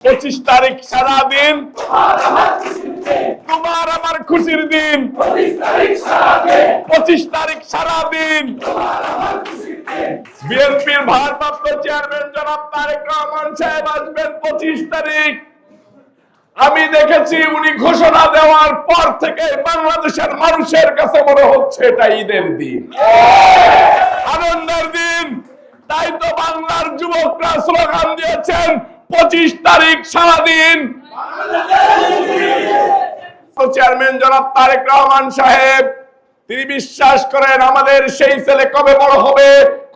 25 তারিখ সারাদিন তোমার আমার খুশির দিন। 25 তারিখ সারাদিন বিএনপির ভারপ্রাপ্ত চেয়ারম্যান জনাব তারেক রহমান সাহেব আসবেন 25 তারিখ। আমি দেখেছি উনি ঘোষণা দেওয়ার পর থেকে বাংলাদেশের মানুষের কাছে মনে হচ্ছে এটা ঈদের দিন, আনন্দের দিন। তাই তো বাংলার যুবকরা স্লোগান দিয়েছেন 25 তারিখ সারাদিন। চেয়ারম্যান জনাব তারেক রহমান সাহেব তিনি বিশ্বাস করেন আমাদের সেই ছেলে কবে বড় হবে,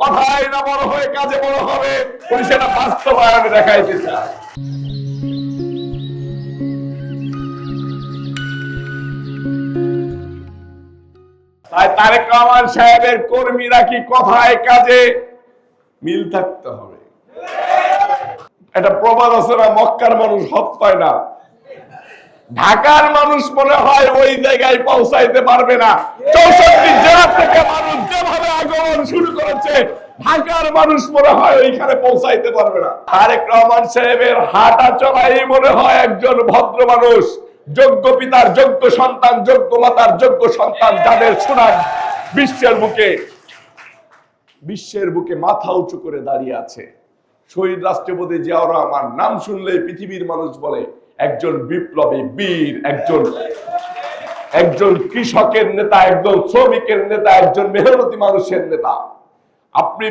কথায় না বড় হয়ে কাজে বড় হবে, উনি সেটা বাস্তবায়নে দেখাইতে চান। তাই তারেক রহমান সাহেবের কর্মীরা কি কথায় কাজে মিল থাকতে হবে। এটা প্রবাদ আছে না, মক্কার মানুষ হক পায় না, ঢাকার মানুষ মনে হয় ওই জায়গায় পৌঁছাইতে পারবে না। 64 জেলা থেকে মানুষ যেভাবে আগমন শুরু করেছে, ঢাকার মানুষ মনে হয় ওইখানে পৌঁছাইতে পারবে না। তারেক রহমান সাহেবের হাঁটা চলাই মনে হয় একজন ভদ্র মানুষ, যোগ্য পিতার যোগ্য সন্তান, যোগ্য মাতার যোগ্য সন্তান, যাদের সুনাম বিশ্বের বুকে মাথা উঁচু করে দাঁড়িয়ে আছে। শহীদ রাষ্ট্রপতি জিয়াউর রহমান নাম শুনলে পৃথিবীর মানুষ বলে একজন বিপ্লবী বীর, একজন কৃষকের নেতা, একজন শ্রমিকের নেতা, একজন মেহনতি মানুষের নেতা। আপনি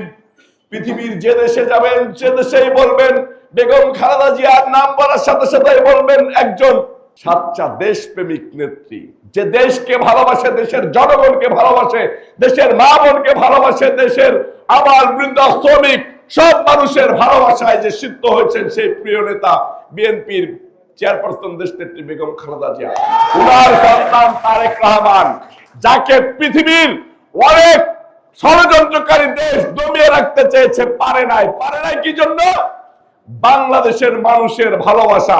পৃথিবীর যে দেশে যাবেন সে দেশেই বলবেন বেগম খালেদা জিয়ার নাম বলার সাথে সাথে বলবেন একজন সাচ্চা দেশপ্রেমিক নেত্রী, যে দেশকে ভালোবাসে, দেশের জনগণকে ভালোবাসে, দেশের মা বোনকে ভালোবাসে, দেশের আবার বৃদ্ধ শ্রমিক সব মানুষের ভালোবাসায় যে সিদ্ধ হয়েছেন সেই প্রিয় নেতা বিএনপির চেয়ারপারসন দেশনেত্রী বেগম খালেদা জিয়া। উনার সন্তান তারেক রহমান, যাকে পৃথিবীর অনেক ষড়যন্ত্রকারী দেশ দমিয়ে রাখতে চেয়েছে, পারে নাই কি জন্য? বাংলাদেশের মানুষের ভালোবাসা,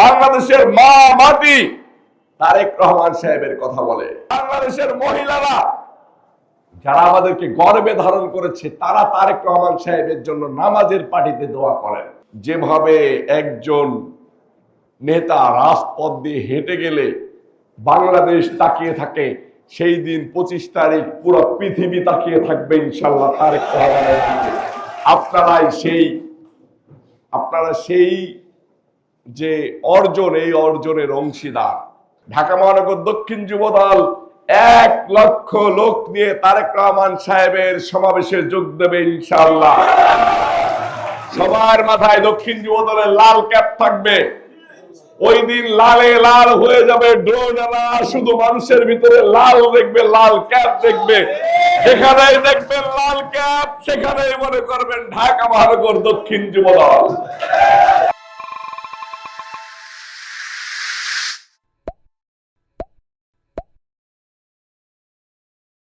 বাংলাদেশের মা মাটি তারেক রহমান সাহেবের কথা বলে। বাংলাদেশের মহিলারা যারা আমাদেরকে গর্বে ধারণ করেছে, তারা তারেক রহমান সাহেবের জন্য নামাজের পাটিতে দোয়া করেন। যেভাবে একজন নেতা রাজপথ দিয়ে হেঁটে গেলে বাংলাদেশ তাকিয়ে থাকে, সেই দিন 25 তারিখ পুরো পৃথিবী তাকিয়ে থাকবে ইনশাআল্লাহ তারেক রহমানের দিকে। আপনারা সেই যে অর্জন, এই অর্জনের অংশীদার। ঢাকা মহানগর দক্ষিণ যুবদল 1 লক্ষ লোক নিয়ে তারেক রহমান সাহেবের সমাবেশে যোগ দেবে ইনশাআল্লাহ। সবার মাথায় দক্ষিণ যুবদলের লাল ক্যাপ থাকবে। ওই দিন লালে লাল হয়ে যাবে, ড্রোনেরা শুধু মানুষের ভিতরে লাল দেখবে, লাল ক্যাপ দেখবে। যেখানেই দেখবেন লাল ক্যাপ, সেখানেই মনে করবেন ঢাকা মহানগর দক্ষিণ যুবদল।